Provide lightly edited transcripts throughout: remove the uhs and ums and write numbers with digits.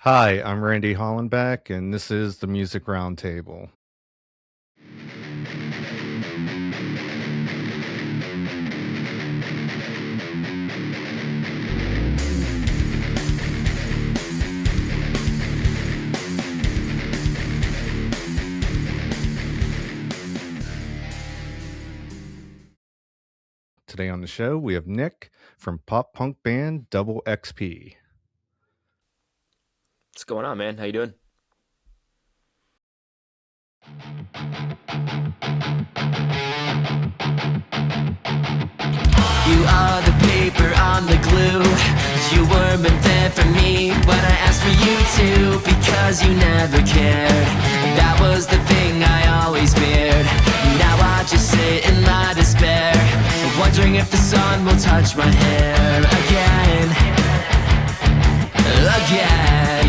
Hi, I'm Randy Hollenbeck, and this is the Music Roundtable. Today on the show, we have Nick from pop punk band Double XP. What's going on, man? How you doing? You are the paper on the glue. You were meant there for me when I asked for you to, because you never cared. That was the thing I always feared. Now I just sit in my despair, wondering if the sun will touch my hair again. Again.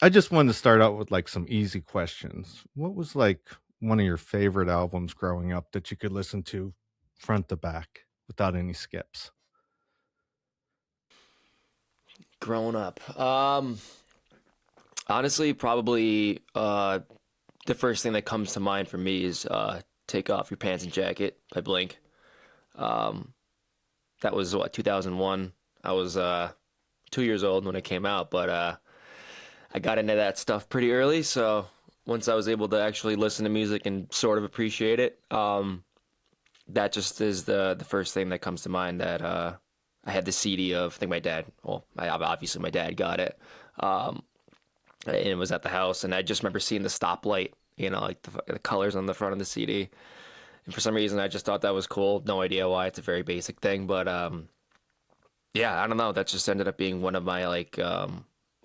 I just wanted to start out with like some easy questions. What was like one of your favorite albums growing up that you could listen to front to back without any skips? Growing up. Honestly, probably the first thing that comes to mind for me is Take Off Your Pants and Jacket by Blink. Um, that was what, 2001. I was 2 years old when it came out, but I got into that stuff pretty early, so once I was able to actually listen to music and sort of appreciate it, that just is the first thing that comes to mind that I had the CD of. I think my dad, well, obviously my dad got it. Um, and it was at the house, and I just remember seeing the stoplight, like the colors on the front of the CD. And for some reason, I just thought that was cool. No idea why. It's a very basic thing, but yeah, I don't know. That just ended up being one of my like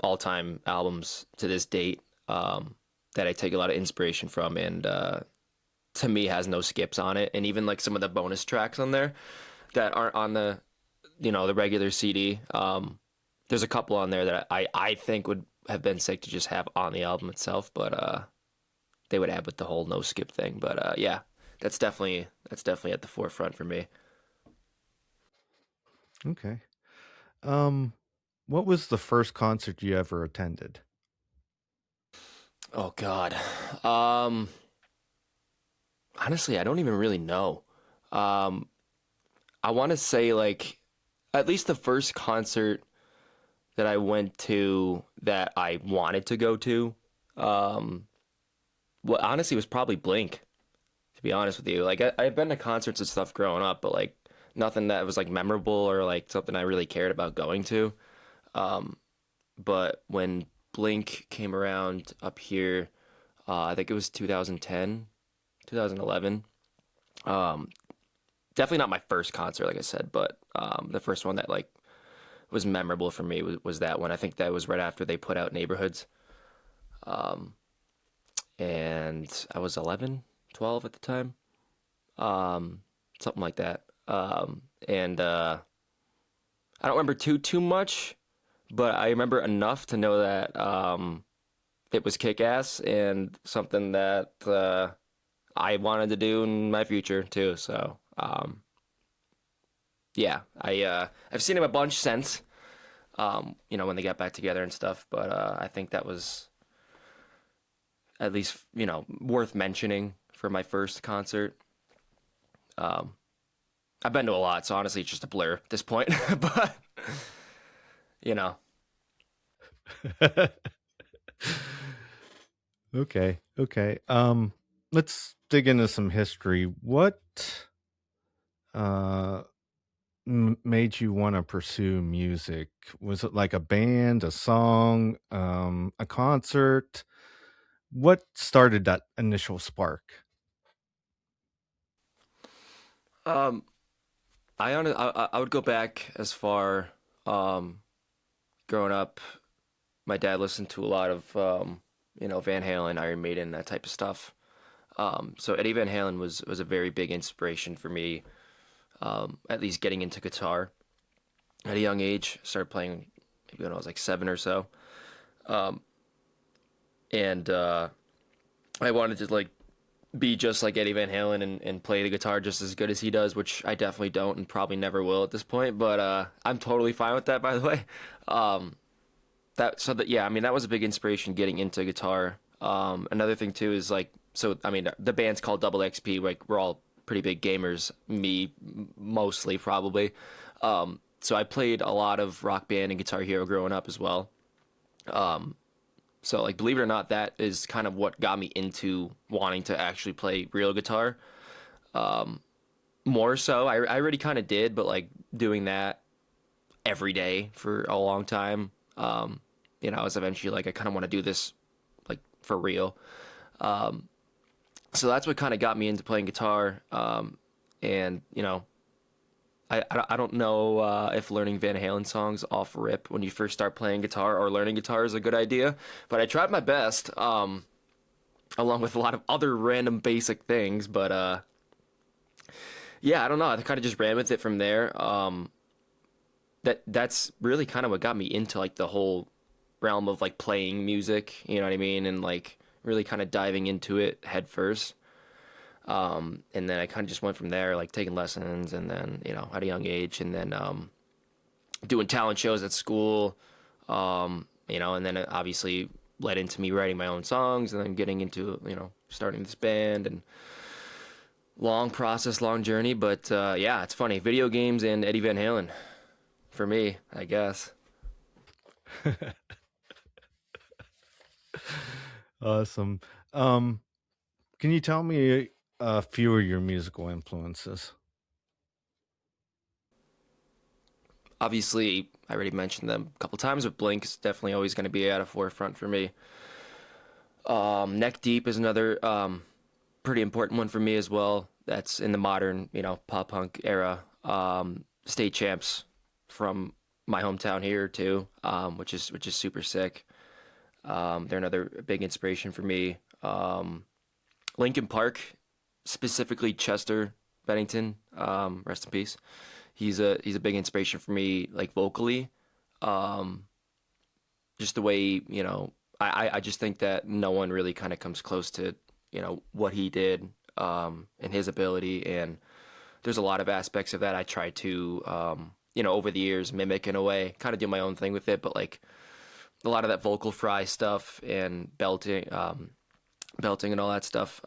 all-time albums to this date, that I take a lot of inspiration from, and to me has no skips on it. And even like some of the bonus tracks on there that aren't on the regular CD. There's a couple on there that I think would have been sick to just have on the album itself, but they would add with the whole no skip thing. But yeah, that's definitely at the forefront for me. Okay. Um, what was the first concert you ever attended? Oh God. Um, Honestly, I don't even really know. Um, I want to say like at least the first concert that I went to that I wanted to go to, um, well, honestly, was probably Blink. To be honest with you, like I've been to concerts and stuff growing up, but like nothing that was like memorable or like something I really cared about going to. Um, but when Blink came around up here, I think it was 2010, 2011. Um, Definitely not my first concert, like I said, but the first one that like was memorable for me was that one. I think that was right after they put out Neighborhoods. Um, and I was 11, 12 at the time. Um, Something like that. And I don't remember too much, but I remember enough to know that it was kick ass and something that I wanted to do in my future too. So yeah, I've seen him a bunch since. When they got back together and stuff, but I think that was at least worth mentioning for my first concert. Um, I've been to a lot, so honestly, it's just a blur at this point. But you know, Okay, okay. Let's dig into some history. What uh made you want to pursue music? Was it like a band, a song, a concert? What started that initial spark? um, I would go back as far, um, growing up. my dad listened to a lot of Van Halen, Iron Maiden, that type of stuff. So Eddie Van Halen was a very big inspiration for me, at least getting into guitar at a young age. Started playing maybe when I was like 7 or so, and I wanted to like be just like Eddie Van Halen and play the guitar just as good as he does, which I definitely don't and probably never will at this point. But I'm totally fine with that, by the way. Yeah, I mean that was a big inspiration getting into guitar. Another thing too is like, so I mean the band's called Double XP. Like we're all pretty big gamers. Me mostly probably. So I played a lot of Rock Band and Guitar Hero growing up as well. So like believe it or not, that is kind of what got me into wanting to actually play real guitar. More so, I already kind of did, but like doing that every day for a long time. I was eventually like, I kind of want to do this like for real. So that's what kind of got me into playing guitar. And I don't know if learning Van Halen songs off rip when you first start playing guitar or learning guitar is a good idea, but I tried my best, along with a lot of other random basic things. But yeah, I don't know. I kind of just ran with it from there. That's really kind of what got me into like the whole realm of like playing music, you know what I mean, and like really kind of diving into it head first. And then I kind of just went from there, like taking lessons and then, at a young age and then, doing talent shows at school, and then it obviously led into me writing my own songs and then getting into, starting this band and long process, long journey. But, yeah, it's funny. Video games and Eddie Van Halen for me, I guess. Awesome. Can you tell me a few of your musical influences? Obviously, I already mentioned them a couple times, but Blink is definitely always going to be at a forefront for me. Neck Deep is another pretty important one for me as well. That's in the modern, pop punk era. State Champs from my hometown here too, which is super sick. They're another big inspiration for me. Linkin Park, specifically Chester Bennington, rest in peace. He's a big inspiration for me, like vocally. Just the way, I just think that no one really kind of comes close to, what he did, and his ability. And there's a lot of aspects of that I try to, over the years mimic in a way, kind of do my own thing with it. But like a lot of that vocal fry stuff and belting and all that stuff.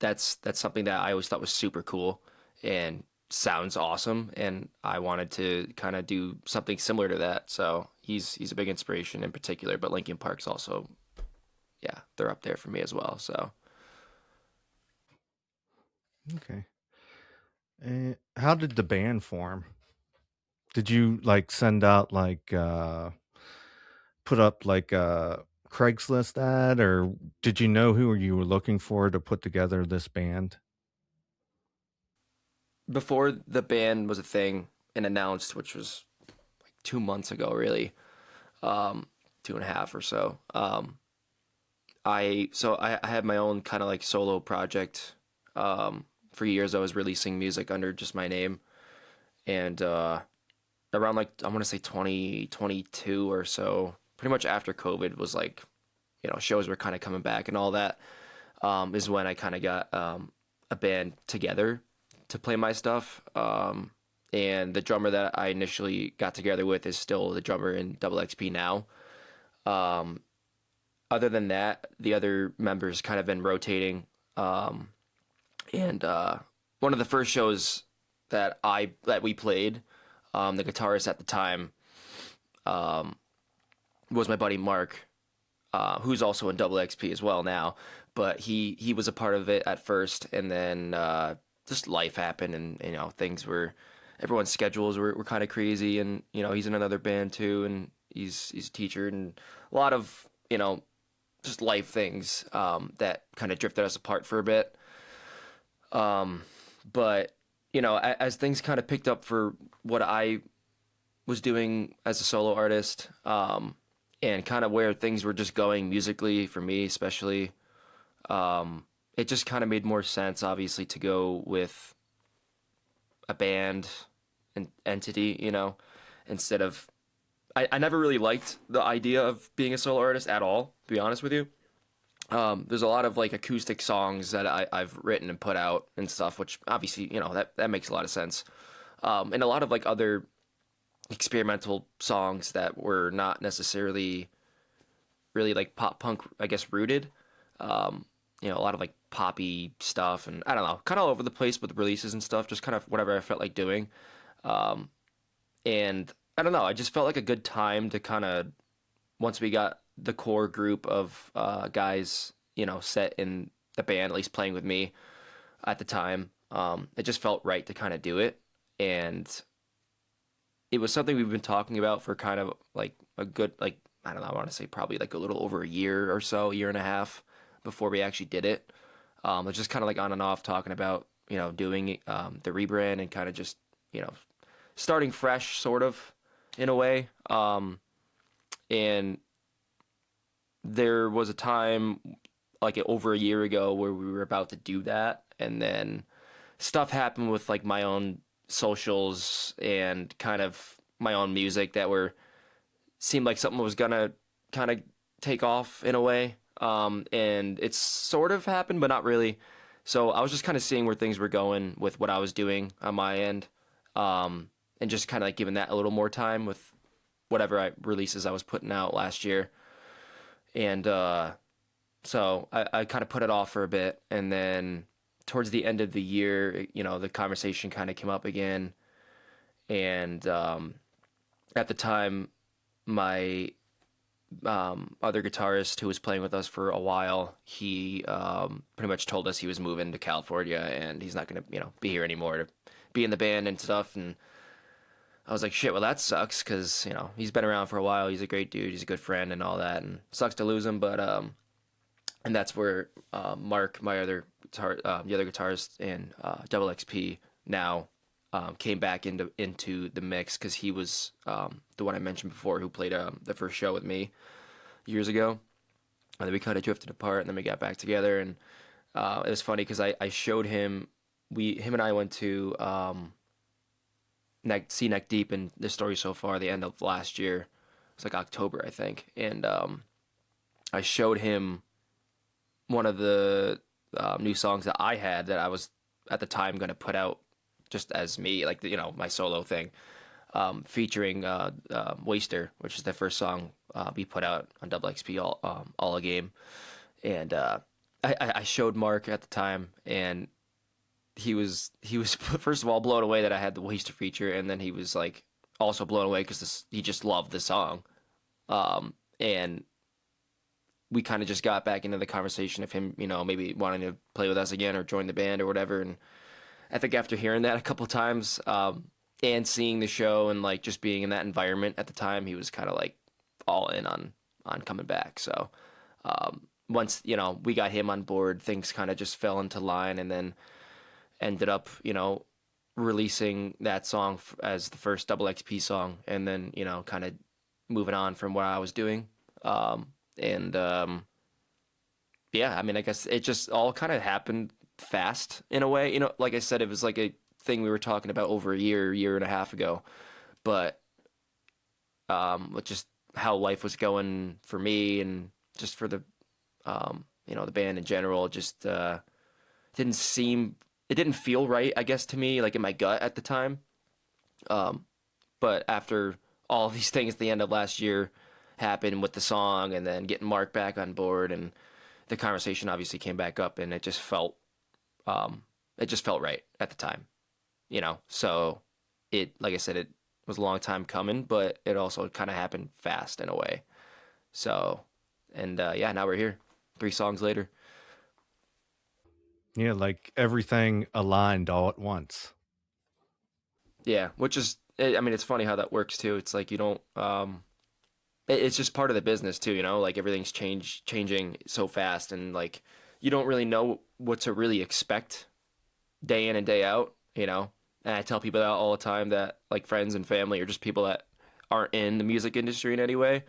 That's something that I always thought was super cool and sounds awesome. And I wanted to kind of do something similar to that. So he's a big inspiration in particular, but Linkin Park's also, yeah, they're up there for me as well. So. Okay. And how did the band form? Did you like send out like put up like a Craigslist ad, or did you know who you were looking for to put together this band? Before the band was a thing and announced, which was like 2 months ago, really, 2.5 or so. I had my own kind of like solo project. For years, I was releasing music under just my name, and around like I want to say 2022 or so, pretty much after COVID was like, shows were kind of coming back and all that, is when I kind of got a band together to play my stuff. And the drummer that I initially got together with is still the drummer in Double XP now. Other than that, the other members kind of been rotating. And one of the first shows that we played, the guitarist at the time, was my buddy Mark, who's also in Double XP as well now. But he was a part of it at first, and then just life happened, and everyone's schedules were kind of crazy, and he's in another band too, and he's a teacher, and a lot of just life things that kind of drifted us apart for a bit. But as things kind of picked up for what I was doing as a solo artist, and kind of where things were just going musically for me, especially, it just kind of made more sense, obviously, to go with a band and entity, instead of. I never really liked the idea of being a solo artist at all, to be honest with you. There's a lot of like acoustic songs that I've written and put out and stuff, which obviously, that makes a lot of sense. And a lot of like other experimental songs that were not necessarily really like pop punk, I guess, rooted. A lot of like poppy stuff, and I don't know, kind of all over the place with releases and stuff, just kind of whatever I felt like doing. And I don't know, I just felt like a good time to kind of, once we got the core group of guys, set in the band, at least playing with me at the time, it just felt right to kind of do it. And it was something we've been talking about for kind of like a good, like, I don't know, I want to say probably like a little over a year or so, year and a half before we actually did it. It's just kind of like on and off talking about, doing the rebrand and kind of just, starting fresh sort of in a way. And there was a time like over a year ago where we were about to do that. And then stuff happened with like my own socials and kind of my own music that seemed like something was gonna kind of take off in a way. And it's sort of happened, but not really. So I was just kind of seeing where things were going with what I was doing on my end. And just kind of like giving that a little more time with whatever releases I was putting out last year. And so I kind of put it off for a bit. And then towards the end of the year, the conversation kind of came up again. And at the time, my other guitarist who was playing with us for a while, he pretty much told us he was moving to California and he's not going to, be here anymore to be in the band and stuff. And I was like, shit, well, that sucks because, he's been around for a while. He's a great dude. He's a good friend and all that. And sucks to lose him. But, and that's where Mark, my other the other guitarist in Double XP now came back into the mix because he was the one I mentioned before who played the first show with me years ago. And then we kind of drifted apart and then we got back together. And it was funny because I showed him, him and I went to see Neck Deep in the story so far, the end of last year. It's like October, I think. And I showed him one of the new songs that I had that I was at the time going to put out just as me, like, my solo thing, featuring Waster, which is the first song we put out on Double XP, all a game. And I showed Mark at the time, and he was first of all blown away that I had the Waster feature, and then he was like also blown away because he just loved the song. And we kind of just got back into the conversation of him, maybe wanting to play with us again or join the band or whatever. And I think after hearing that a couple times and seeing the show and like just being in that environment at the time, he was kind of like all in on coming back. So once, we got him on board, things kind of just fell into line, and then ended up, releasing that song as the first Double XP song, and then, kind of moving on from what I was doing. Yeah, I mean, I guess it just all kind of happened fast in a way. Like I said, it was like a thing we were talking about over a year and a half ago. But with just how life was going for me and just for the, the band in general, it just it didn't feel right, I guess, to me, like in my gut at the time. But after all these things at the end of last year happened with the song and then getting Mark back on board, and the conversation obviously came back up, and it just felt right at the time, so like I said, it was a long time coming, but it also kind of happened fast in a way. So, and yeah, now we're here 3 songs later. Yeah, like everything aligned all at once. Yeah, which is, I mean, it's funny how that works too. It's like you don't it's just part of the business too, like everything's changing so fast, and like you don't really know what to really expect day in and day out, and I tell people that all the time, that like friends and family or just people that aren't in the music industry in any way,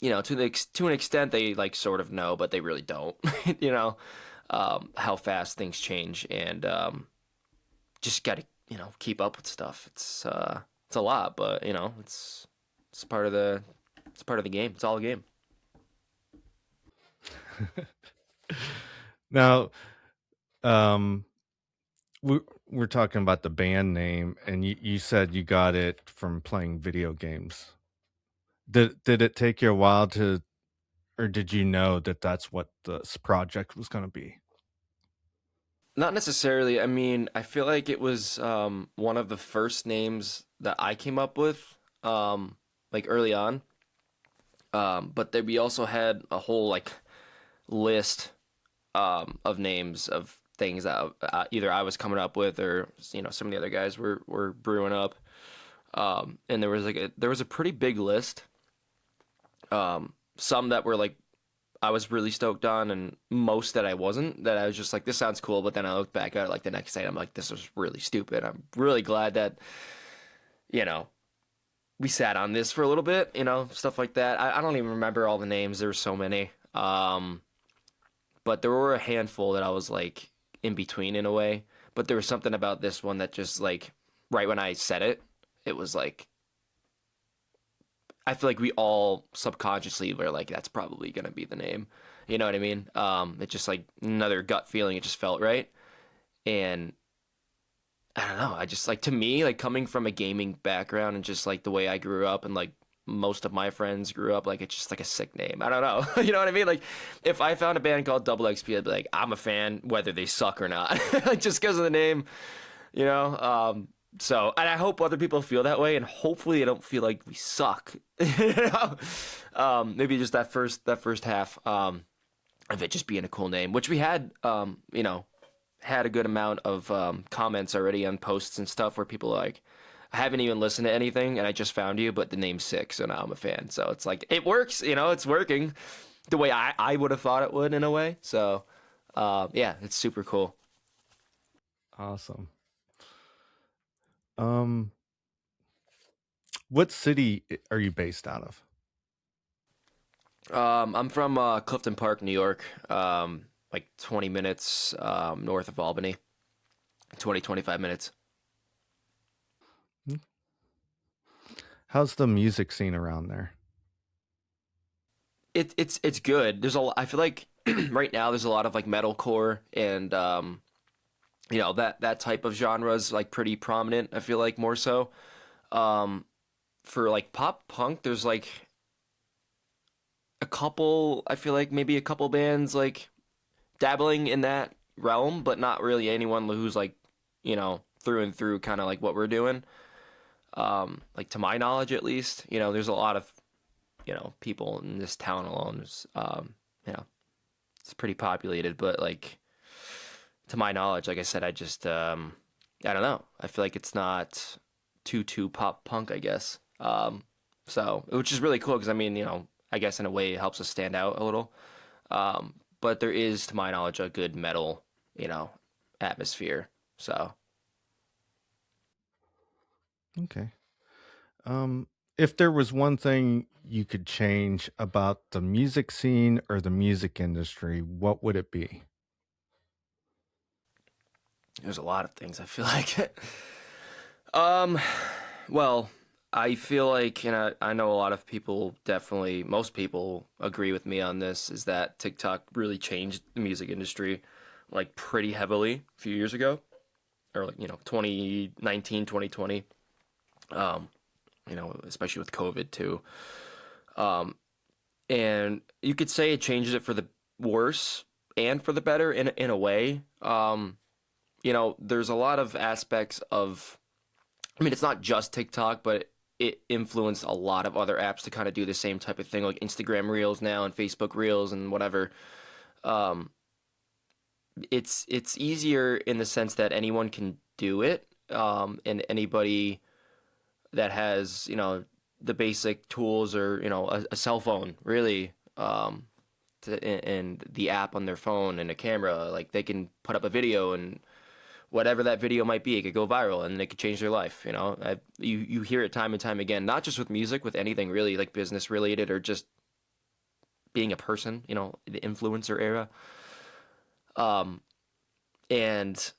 to an extent they like sort of know, but they really don't. you know, how fast things change, and just got to keep up with stuff. It's a lot, but it's part of the game. It's all a game. Now, um, we're talking about the band name, and you said you got it from playing video games. Did it take you a while to, or did you know that that's what this project was going to be? Not necessarily. I mean, I feel like it was one of the first names that I came up with, like early on. But then we also had a whole like list of names of things that either I was coming up with or some of the other guys were brewing up. And there was a pretty big list. Some that were like I was really stoked on, and most that I wasn't. That I was just like, this sounds cool, but then I looked back at it like the next day, I'm like, this was really stupid. I'm really glad that you know we sat on this for a little bit, stuff like that. I don't even remember all the names. There were so many. But there were a handful that I was like in between in a way. But there was something about this one that just like right when I said it, it was like I feel like we all subconsciously were like, that's probably gonna be the name. You know what I mean? It's just like another gut feeling. It just felt right. And I don't know. I just like to me, like coming from a gaming background and just like the way I grew up and like most of my friends grew up, like it's just like a sick name. I don't know. You know what I mean? Like if I found a band called Double XP, I'd be like, I'm a fan whether they suck or not. Like just because of the name, you know? So, and I hope other people feel that way, and hopefully they don't feel like we suck. You know? Maybe just that first half of it just being a cool name, which we had, had a good amount of comments already on posts and stuff where people are like, I haven't even listened to anything, and I just found you, but the name's sick, so now I'm a fan. So it's like, it works, it's working the way I would have thought it would in a way. So, yeah, it's super cool. Awesome. Um, what city are you based out of? I'm from Clifton Park, New York, like 20 minutes north of Albany, 25 minutes. How's the music scene around there? It's good. I feel like right now there's a lot of like metalcore and that type of genre is like pretty prominent. I feel like more so. For like pop punk, there's like a couple. I feel like maybe a couple bands like dabbling in that realm, but not really anyone who's like through and through kind of like what we're doing. Like to my knowledge, at least, there's a lot of people in this town alone. You know, it's pretty populated, but like to my knowledge, like I said, I just I don't know. I feel like it's not too pop punk, I guess. So which is really cool because I mean, I guess in a way it helps us stand out a little. But there is, to my knowledge, a good metal, atmosphere. So Okay. If there was one thing you could change about the music scene or the music industry, what would it be? there's a lot of things I feel like. um, well, I feel like, I know a lot of people, definitely most people agree with me on this, is that TikTok really changed the music industry like pretty heavily a few years ago, or like 2019, 2020. Um, especially with COVID too. Um, and you could say it changes it for the worse and for the better in a way. There's a lot of aspects of, I mean, it's not just TikTok, but it influenced a lot of other apps to kind of do the same type of thing, like Instagram Reels now and Facebook Reels and whatever. Um, it's easier in the sense that anyone can do it, and anybody that has the basic tools or a cell phone really, and the app on their phone and a camera, like they can put up a video, and whatever that video might be, it could go viral and it could change their life. You hear it time and time again, not just with music, with anything really, like business related or just being a person, the influencer era. Um, and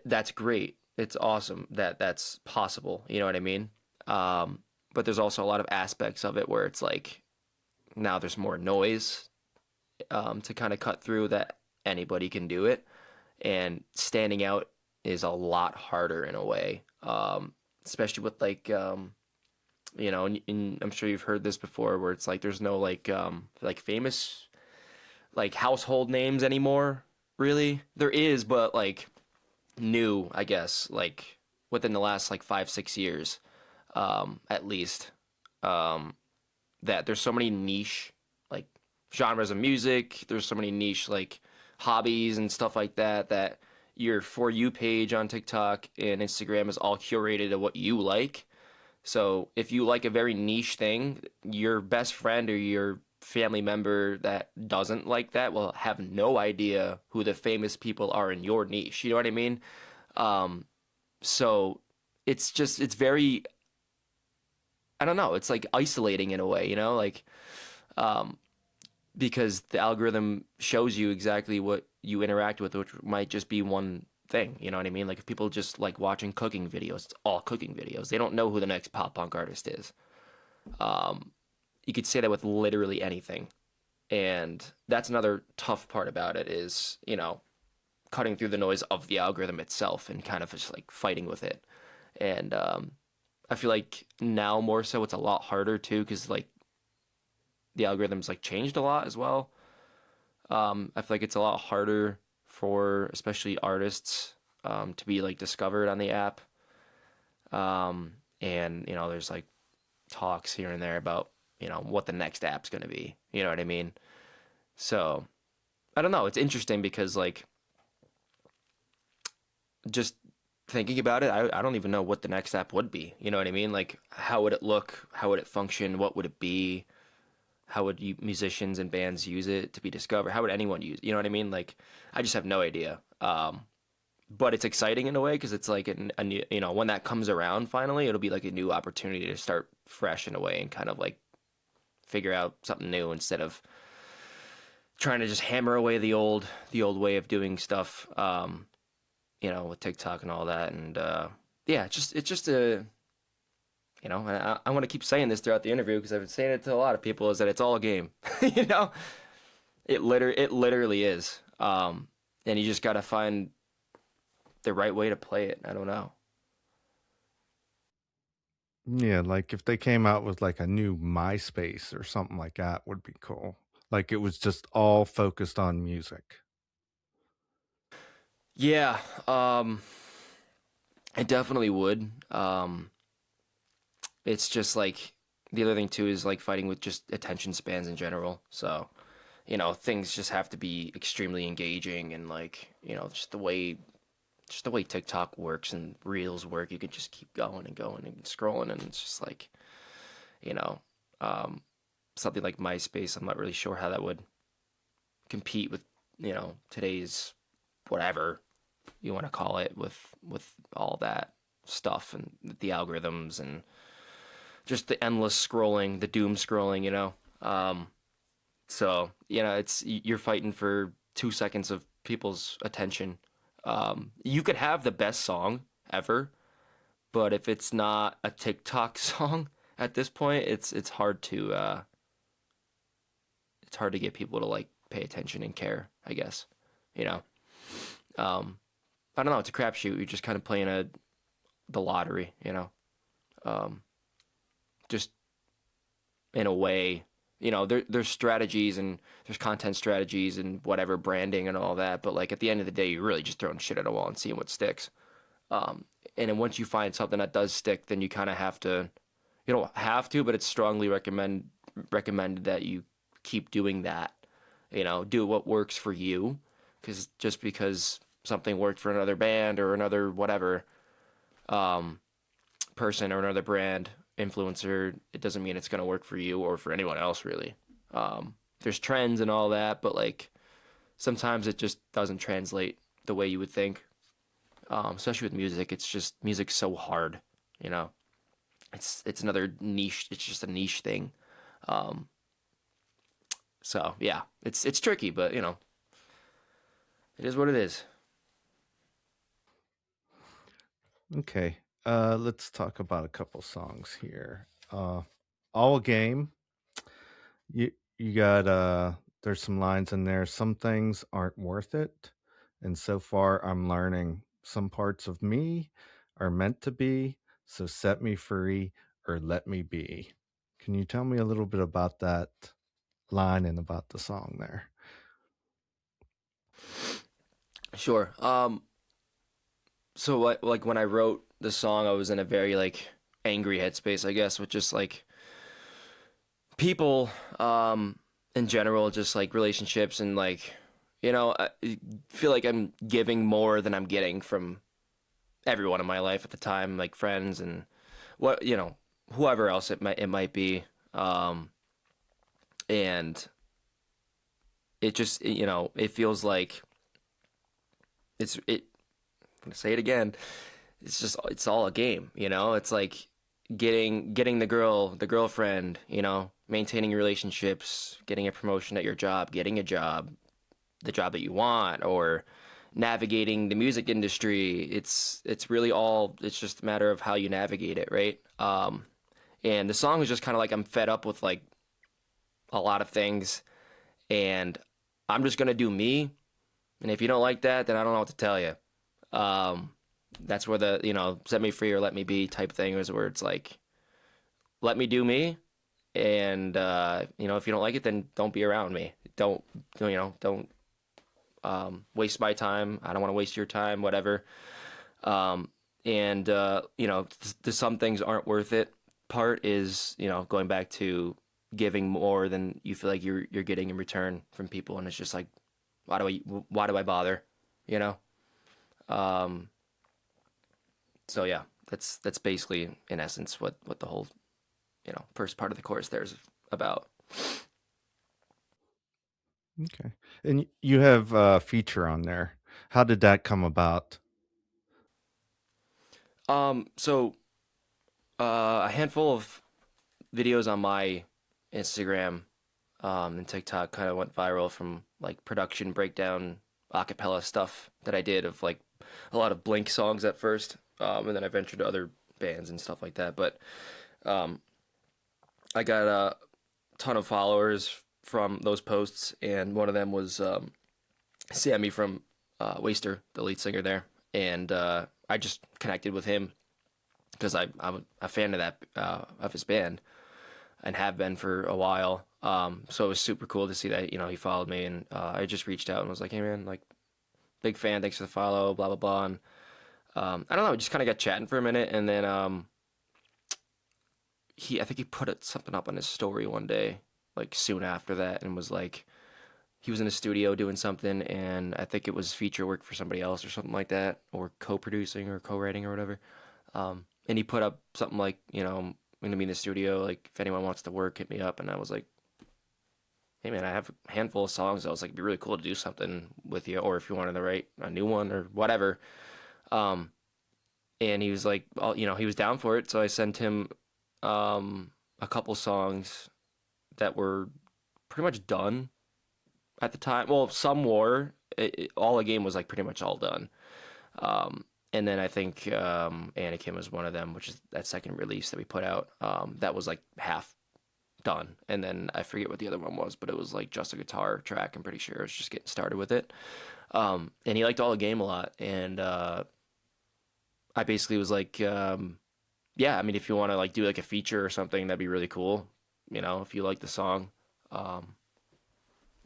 that's great. It's awesome that that's possible. You know what I mean? But there's also a lot of aspects of it where it's like now there's more noise to kind of cut through that anybody can do it, and standing out is a lot harder in a way, especially with like and I'm sure you've heard this before, where it's like there's no like famous like household names anymore. Really, there is, but like new, I guess, like within the last like 5-6 years, at least. That there's so many niche like genres of music. There's so many niche like hobbies and stuff like that that your For You page on TikTok and Instagram is all curated to what you like. So if you like a very niche thing, your best friend or your family member that doesn't like that will have no idea who the famous people are in your niche. You know what I mean? So it's very, I don't know, it's like isolating in a way, like, because the algorithm shows you exactly what you interact with, which might just be one thing. You know what I mean? Like if people just like watching cooking videos, it's all cooking videos. They don't know who the next pop punk artist is. You could say that with literally anything. And that's another tough part about it is, cutting through the noise of the algorithm itself and kind of just like fighting with it. And I feel like now more so it's a lot harder too, because like the algorithm's like changed a lot as well. I feel like it's a lot harder for especially artists to be like discovered on the app. And there's like talks here and there about what the next app's going to be. You know what I mean? So I don't know. It's interesting because like just thinking about it, I don't even know what the next app would be. You know what I mean? Like how would it look? How would it function? What would it be? How would musicians and bands use it to be discovered? How would anyone use it? You know what I mean? Like I just have no idea. But it's exciting in a way because it's like a new, when that comes around finally, it'll be like a new opportunity to start fresh in a way and kind of like figure out something new instead of trying to just hammer away the old way of doing stuff. With TikTok and all that, and yeah, it's just a, I want to keep saying this throughout the interview because I've been saying it to a lot of people, is that it's all a game. It literally is, and you just gotta find the right way to play it. I don't know. Yeah, like if they came out with like a new MySpace or something like that would be cool. Like it was just all focused on music. Yeah, it definitely would. It's just like the other thing too is like fighting with just attention spans in general. So, things just have to be extremely engaging and like, just the way TikTok works and Reels work, you can just keep going and going and scrolling, and it's just like, you know, something like MySpace. I'm not really sure how that would compete with, today's whatever you want to call it, with all that stuff and the algorithms and just the endless scrolling, the doom scrolling. So it's, you're fighting for 2 seconds of people's attention. You could have the best song ever, but if it's not a TikTok song at this point, it's hard to get people to like pay attention and care, I guess. I don't know, it's a crapshoot. You're just kind of playing the lottery, just in a way. There's strategies and there's content strategies and whatever, branding and all that, but like at the end of the day, you're really just throwing shit at a wall and seeing what sticks. And then once you find something that does stick, then you kind of have to, you don't have to, but it's strongly recommended that you keep doing that. Do what works for you, because just because something worked for another band or another whatever person or another brand influencer, it doesn't mean it's going to work for you or for anyone else, really. There's trends and all that, but like sometimes it just doesn't translate the way you would think. Especially with music, it's just, music's so hard. It's another niche. It's just a niche thing. So yeah, it's tricky, but it is what it is. Okay. Let's talk about a couple songs here. All Game. You got there's some lines in there. Some things aren't worth it. And so far I'm learning some parts of me are meant to be, so set me free or let me be. Can you tell me a little bit about that line and about the song there? Sure. So what, like when I wrote the song, I was in a very like angry headspace, I guess, with just like people, in general, just like relationships and like, I feel like I'm giving more than I'm getting from everyone in my life at the time, like friends and what, whoever else it might be. And it just, it feels like I'm gonna say it again. It's all a game, It's like getting the girlfriend, maintaining relationships, getting a promotion at your job, getting a job, the job that you want, or navigating the music industry. It's really all, it's just a matter of how you navigate it, right? And the song is just kind of like I'm fed up with like a lot of things, and I'm just gonna do me. And if you don't like that, then I don't know what to tell you. Um, that's where the, set me free or let me be type thing is, where it's like, let me do me. And, if you don't like it, then don't be around me. Don't waste my time. I don't want to waste your time, whatever. And, the some things aren't worth it part is, going back to giving more than you feel like you're getting in return from people. And it's just like, why do I bother? You know? Um, so yeah, that's basically in essence what the whole, first part of the chorus there is about. Okay. And you have a feature on there. How did that come about? So a handful of videos on my Instagram, and TikTok kind of went viral from like production breakdown acapella stuff that I did of like a lot of Blink songs at first, and then I ventured to other bands and stuff like that. But um, I got a ton of followers from those posts, and one of them was Sammy from Waster, the lead singer there, and I just connected with him because I'm a fan of that of his band and have been for a while. So it was super cool to see that he followed me, and I just reached out and was like, "Hey man, like big fan, thanks for the follow, blah blah blah." And I don't know, we just kind of got chatting for a minute, and then I think he put something up on his story one day, like soon after that, and was like, he was in a studio doing something, and I think it was feature work for somebody else or something like that, or co-producing or co-writing or whatever. And he put up something like, I'm gonna be in the studio, like if anyone wants to work, hit me up. And I was like, hey man, I have a handful of songs. I was like, it'd be really cool to do something with you, or if you wanted to write a new one or whatever. Um, and he was like, well, he was down for it. So I sent him a couple songs that were pretty much done at the time. Well, some were. All the game was like pretty much all done. And then I think Anakin was one of them, which is that second release that we put out. That was like half done. And then I forget what the other one was, but it was like just a guitar track. I'm pretty sure it was just getting started with it. And he liked all the game a lot. And I basically was like, yeah, I mean, if you want to like do like a feature or something, that'd be really cool. If you like the song.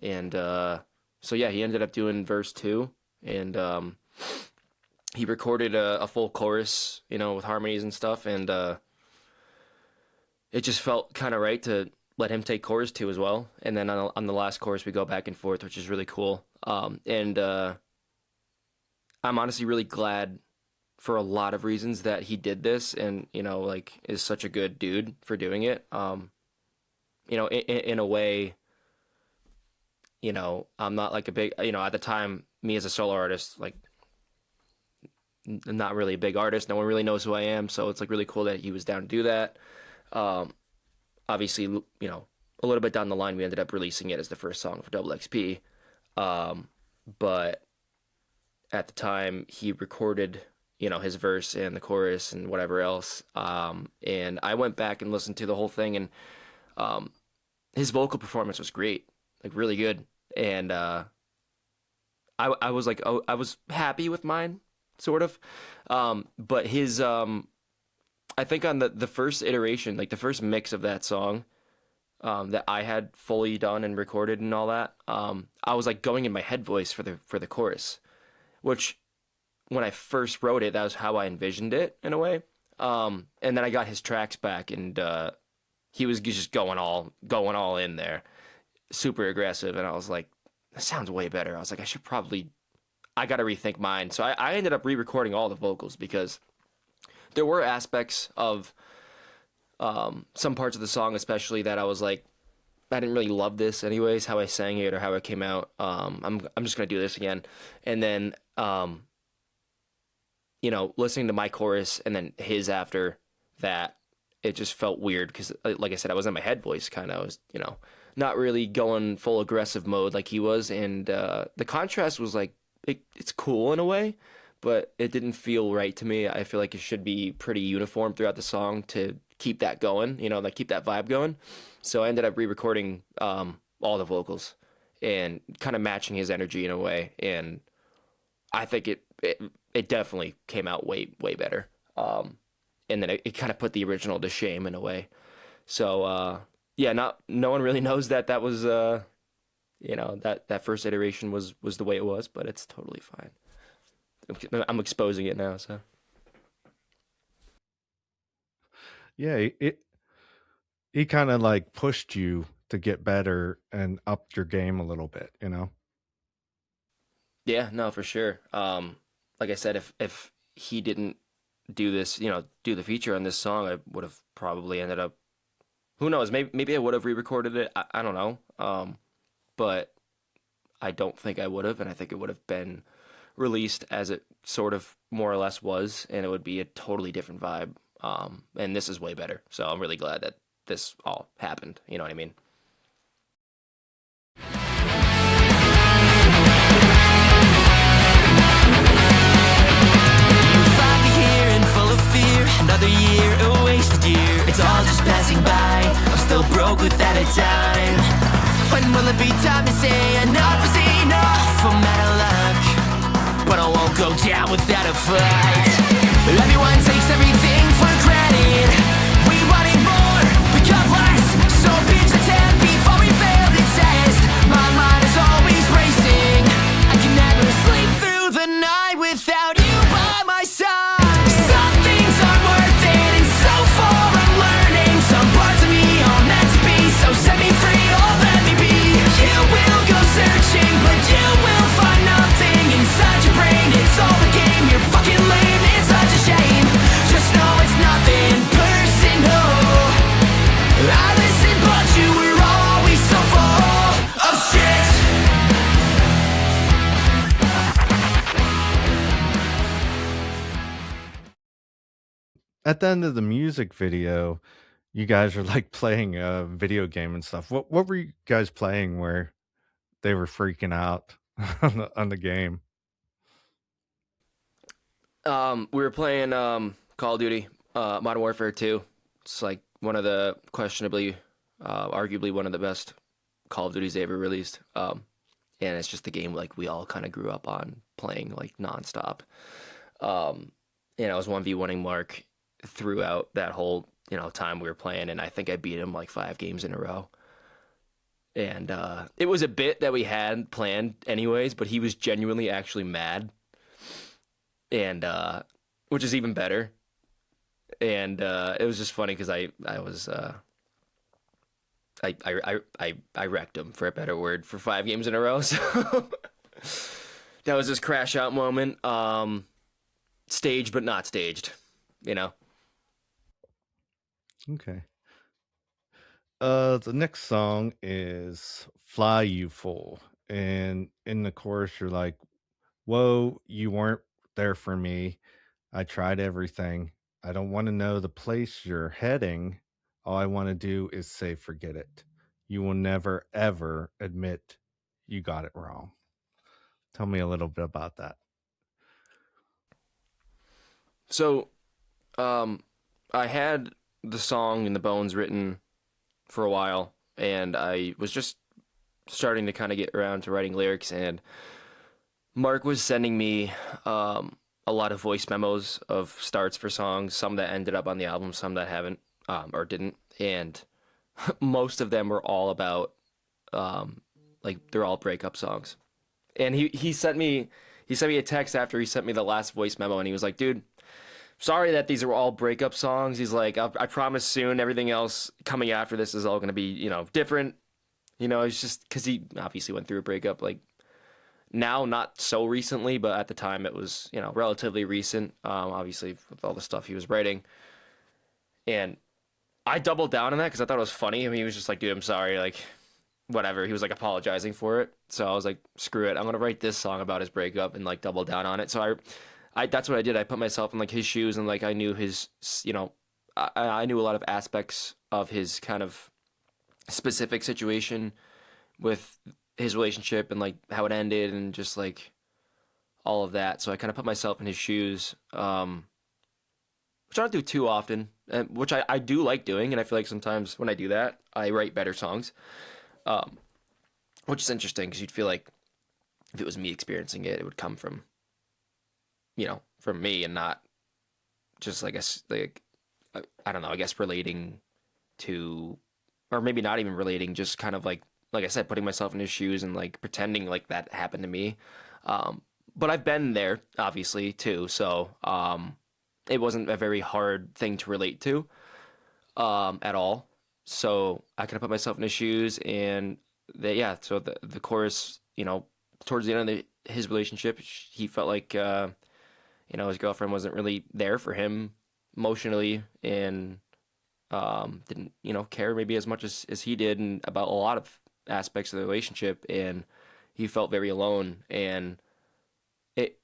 And so yeah, he ended up doing verse 2, and he recorded a full chorus, with harmonies and stuff, and it just felt kind of right to let him take chorus 2 as well. And then on the last chorus, we go back and forth, which is really cool. And I'm honestly really glad for a lot of reasons that he did this, and like is such a good dude for doing it. In a way, I'm not like a big, at the time, me as a solo artist, like not really a big artist. No one really knows who I am. So it's like really cool that he was down to do that. Obviously, a little bit down the line, we ended up releasing it as the first song for Double XP. Um, but at the time, he recorded, his verse and the chorus and whatever else. And I went back and listened to the whole thing, and um, his vocal performance was great, like really good. And I was like, oh, I was happy with mine, sort of. But his, I think on the first iteration, like the first mix of that song, that I had fully done and recorded and all that, I was like going in my head voice for the chorus, which when I first wrote it, that was how I envisioned it in a way. And then I got his tracks back, and he was just going all in there, super aggressive, and I was like, that sounds way better. I was like, I got to rethink mine. So I ended up re-recording all the vocals because there were aspects of some parts of the song, especially that I was like, I didn't really love this anyways, how I sang it or how it came out. I'm just gonna do this again, and then listening to my chorus and then his after that, it just felt weird because, like I said, I was in my head voice kind of. I was, not really going full aggressive mode like he was, and the contrast was like it's cool in a way, but it didn't feel right to me. I feel like it should be pretty uniform throughout the song to keep that going, like keep that vibe going. So I ended up re-recording all the vocals and kind of matching his energy in a way, and I think it definitely came out way better. And then it kind of put the original to shame in a way. So yeah, no one really knows that was that first iteration was the way it was, but it's totally fine. I'm exposing it now, so. Yeah, he kind of like pushed you to get better and upped your game a little bit, Yeah, no, for sure. Like I said, if he didn't do this, do the feature on this song, I would have probably ended up. Who knows? Maybe I would have re-recorded it. I don't know. But I don't think I would have, and I think it would have been released as it sort of more or less was, and it would be a totally different vibe. And this is way better. So I'm really glad that this all happened. You know what I mean? Another year, a wasted year. It's all just passing by. I'm still broke without a dime. When will it be time to say enough is enough? I'm out of luck, but I won't go down without a fight. Everyone takes everything for granted. We wanted more, we got less. So pitch the tent before we fail the test. My mind is always racing. I can never sleep through the night without you by my side. So set me free or let me be. You will go searching, but you will find nothing inside your brain. It's all a game, you're fucking lame. It's such a shame. Just know it's nothing personal. I listened, but you were always so full of shit. At the end of the music video, you guys are like playing a video game and stuff. What were you guys playing where they were freaking out on the game? We were playing Call of Duty, Modern Warfare 2. It's like one of the arguably one of the best Call of Duties they ever released. And it's just the game like we all kind of grew up on playing like nonstop. And I was 1v1ing Mark throughout that whole time we were playing, and I think I beat him like 5 games in a row. And it was a bit that we had planned anyways, but he was genuinely actually mad, and which is even better. And it was just funny because I wrecked him, for a better word, for 5 games in a row. So that was this crash out moment, staged but not staged, Okay. The next song is Fly You Fool. And in the chorus, you're like, whoa, you weren't there for me. I tried everything. I don't want to know the place you're heading. All I want to do is say, forget it. you will never ever admit you got it wrong. Tell me a little bit about that. So, I had the song and the bones written for a while, and I was just starting to kind of get around to writing lyrics, and Mark was sending me a lot of voice memos of starts for songs, some that ended up on the album, some that haven't or didn't, and most of them were all about like they're all breakup songs. And he sent me a text after he sent me the last voice memo, and he was like, "Dude, sorry that these are all breakup songs." He's like, I promise soon everything else coming after this is all going to be, different. It's just because he obviously went through a breakup, like now, not so recently, but at the time it was, relatively recent, obviously with all the stuff he was writing. And I doubled down on that because I thought it was funny. I mean, he was just like, "Dude, I'm sorry," like, whatever. He was like apologizing for it. So I was like, screw it. I'm going to write this song about his breakup and like double down on it. So I that's what I did. I put myself in like his shoes, and like I knew his, I knew a lot of aspects of his kind of specific situation with his relationship and like how it ended and just like all of that. So I kind of put myself in his shoes, which I don't do too often, and which I do like doing. And I feel like sometimes when I do that, I write better songs, which is interesting because you'd feel like if it was me experiencing it, it would come from, from me and not just like I don't know, I guess relating to, or maybe not even relating, just kind of like I said, putting myself in his shoes and like pretending like that happened to me. But I've been there obviously too. So, it wasn't a very hard thing to relate to, at all. So I kind of put myself in his shoes, and so the chorus, towards the end of his relationship, he felt like, his girlfriend wasn't really there for him emotionally, and didn't care maybe as much as he did, and about a lot of aspects of the relationship, and he felt very alone. And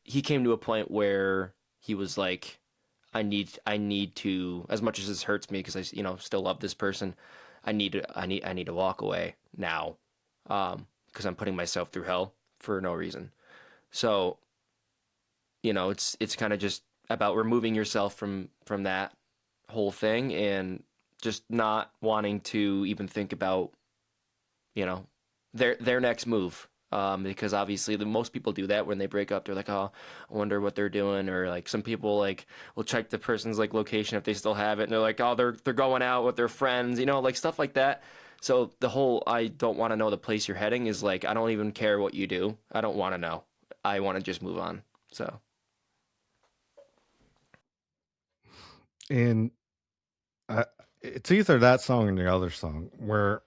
he came to a point where he was like, I need to, as much as this hurts me because I still love this person, I need to walk away now, because I'm putting myself through hell for no reason. So it's kind of just about removing yourself from that whole thing, and just not wanting to even think about their next move, because obviously most people do that when they break up. They're like, "Oh, I wonder what they're doing," or like some people like will check the person's like location if they still have it, and they're like, "Oh, they're going out with their friends," like stuff like that. So the whole "I don't want to know the place you're heading" is like, I don't even care what you do. I don't want to know. I want to just move on. So. And it's either that song or the other song where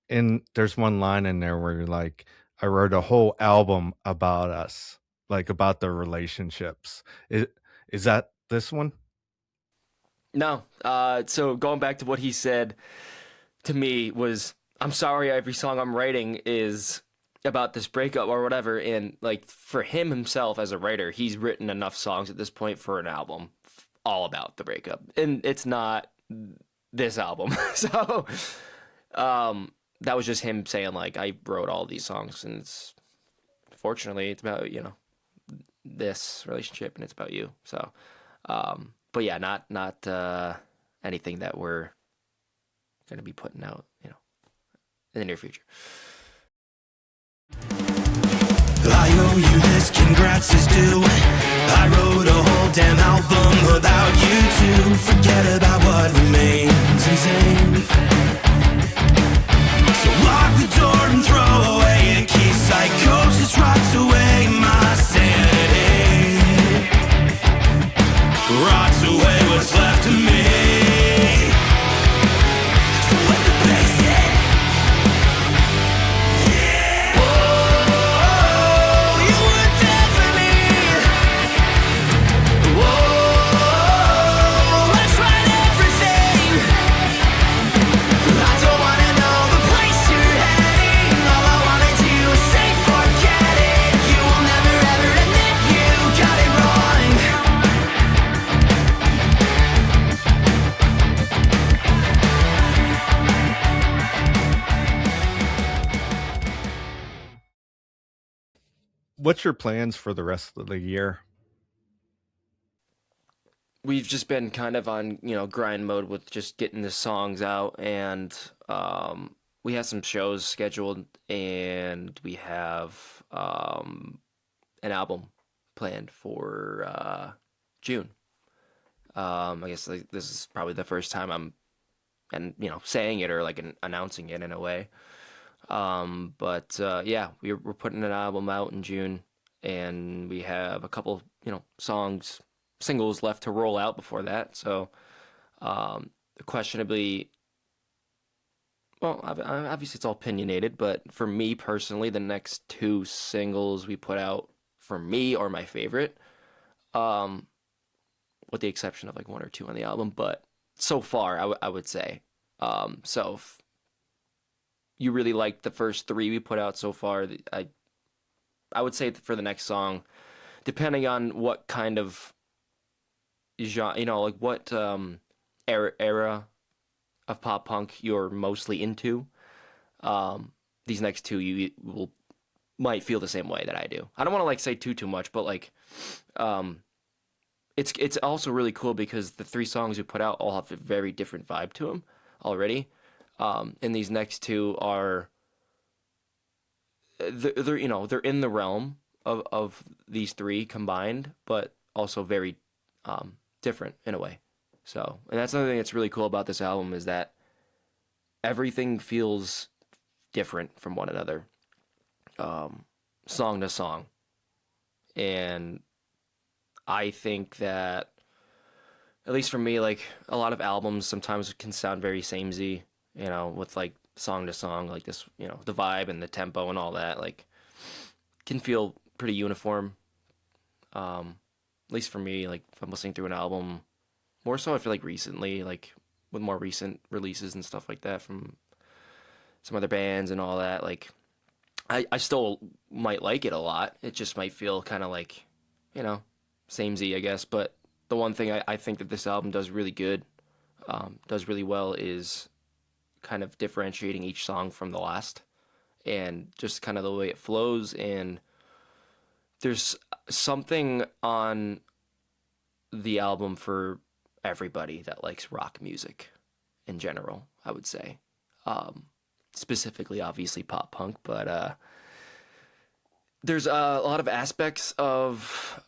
and there's one line in there where you're like, "I wrote a whole album about us," like about the relationships. Is that this one? No. So going back to what he said to me was, "I'm sorry, every song I'm writing is about this breakup or whatever." And like for him himself as a writer, he's written enough songs at this point for an album all about the breakup. And it's not this album. So that was just him saying like, I wrote all these songs, and fortunately it's about, this relationship, and it's about you. So but yeah, not anything that we're going to be putting out, in the near future. I owe you this, congrats is due. I wrote a whole damn album about you too. Forget about what remains insane. So lock the door and throw away a key. Psychosis rots away my sanity. Rots away what's left of me. So let the bass hit. Let's ride it! What's your plans for the rest of the year? We've just been kind of on, grind mode with just getting the songs out, and we have some shows scheduled, and we have an album planned for June. I guess like this is probably the first time I'm and saying it or like announcing it in a way. But yeah, we're putting an album out in June, and we have a couple songs, singles left to roll out before that. So questionably, well, obviously it's all opinionated, but for me personally, the next two singles we put out for me are my favorite. Um, with the exception of like one or two on the album, but so far I would say. So if you really liked the first three we put out so far, I would say for the next song, depending on what kind of genre, like what era of pop punk you're mostly into, these next two you will might feel the same way that I do. I don't want to like say too much, but like it's also really cool because the three songs we put out all have a very different vibe to them already. And these next two are they're they're in the realm of these three combined, but also very different in a way. So, and that's another thing that's really cool about this album is that everything feels different from one another, song to song. And I think that, at least for me, like a lot of albums sometimes can sound very samey, with like song to song, like this, the vibe and the tempo and all that, like can feel pretty uniform. At least for me, like if I'm listening through an album, more so I feel like recently, like with more recent releases and stuff like that from some other bands and all that, like I still might like it a lot. It just might feel kind of like, samey, I guess. But the one thing I think that this album does really good, does really well, is kind of differentiating each song from the last, and just kind of the way it flows. And there's something on the album for everybody that likes rock music in general, I would say. Specifically, obviously, pop punk, but there's a lot of aspects of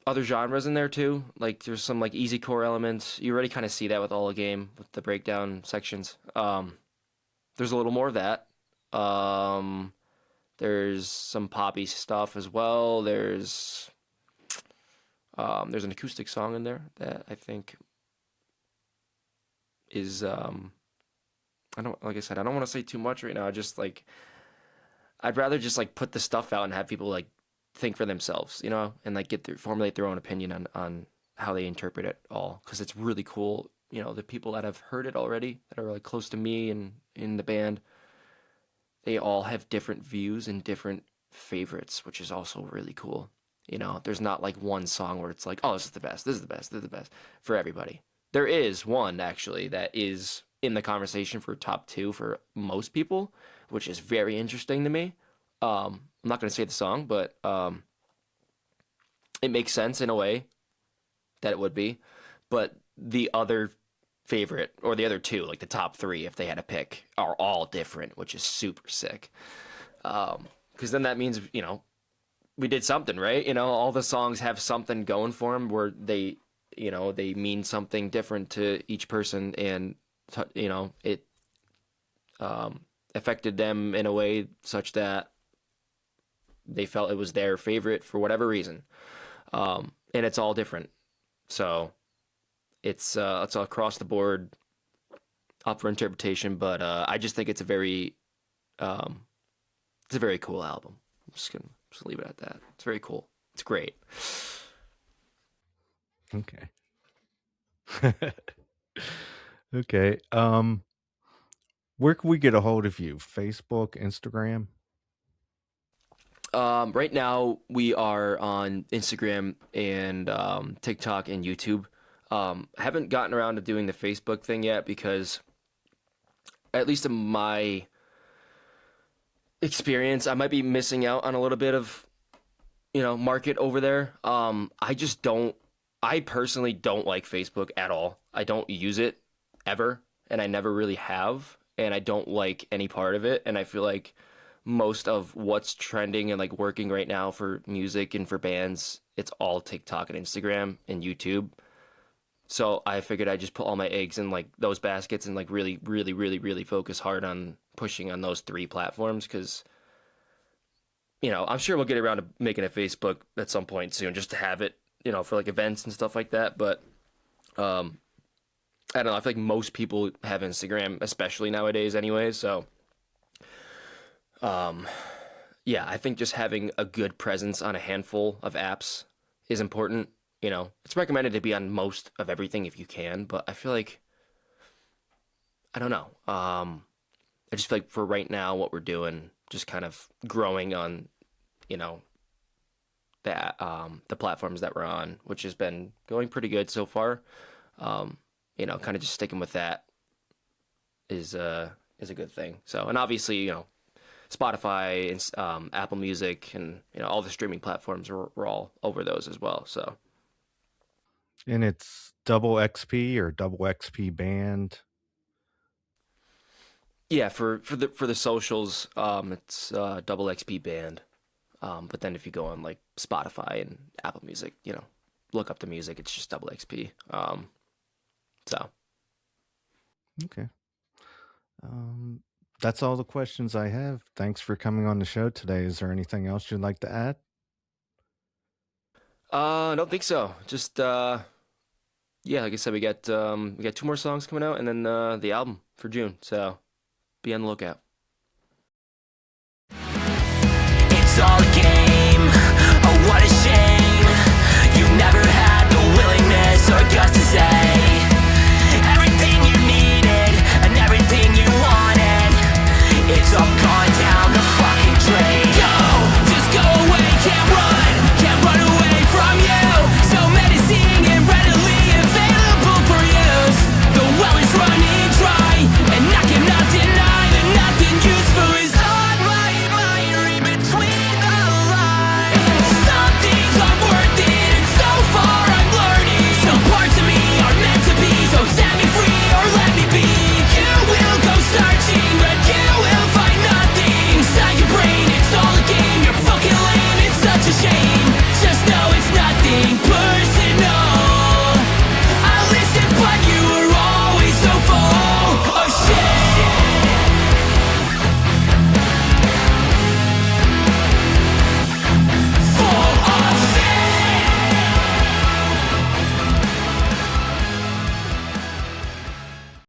other genres in there too. Like there's some like easy core elements. You already kind of see that with All a Game with the breakdown sections. There's a little more of that. There's some poppy stuff as well. There's an acoustic song in there that I think is I don't like I said I don't want to say too much right now. I just like I'd rather just like put the stuff out and have people like think for themselves, and like formulate their own opinion on how they interpret it all, because it's really cool. The people that have heard it already that are like close to me and in the band, they all have different views and different favorites, which is also really cool. There's not like one song where it's like, oh, this is the best, this is the best, this is the best for everybody. There is one actually that is in the conversation for top two for most people, which is very interesting to me. I'm not going to say the song, but it makes sense in a way that it would be. But the other favorite, or the other two, like the top three, if they had to pick, are all different, which is super sick. Because then that means, we did something, right? All the songs have something going for them where they mean something different to each person, and, it affected them in a way such that they felt it was their favorite for whatever reason. And it's all different. So it's across the board up for interpretation, but I just think it's a very cool album. I'm just gonna leave it at that. It's very cool. It's great. Okay. Okay. Where can we get a hold of you? Facebook, Instagram? Right now we are on Instagram and TikTok and YouTube. Haven't gotten around to doing the Facebook thing yet because, at least in my experience, I might be missing out on a little bit of market over there. I personally don't like Facebook at all. I don't use it ever, and I never really have, and I don't like any part of it. And I feel like most of what's trending and like working right now for music and for bands, it's all TikTok and Instagram and YouTube. So I figured I'd just put all my eggs in like those baskets and like really, really, really, really focus hard on pushing on those three platforms because I'm sure we'll get around to making a Facebook at some point soon just to have it, for like events and stuff like that. But I don't know. I feel like most people have Instagram, especially nowadays anyway. So yeah, I think just having a good presence on a handful of apps is important. It's recommended to be on most of everything if you can, but I feel like, I don't know. I just feel like for right now, what we're doing, just kind of growing on, the platforms that we're on, which has been going pretty good so far. Kind of just sticking with that is a good thing. So, and obviously, Spotify and Apple Music and all the streaming platforms, we're all over those as well. So, And it's double XP or double XP band. yeah, for the socials, it's double XP band. But then if you go on like Spotify and Apple Music, look up the music, it's just double XP. So Okay. That's all the questions I have. Thanks for coming on the show today. Is there anything else you'd like to add? I don't think so. Just yeah, like I said, we got 2 more songs coming out, and then the album for June. So be on the lookout. It's all a game, oh what a shame. You never had the willingness or guts to say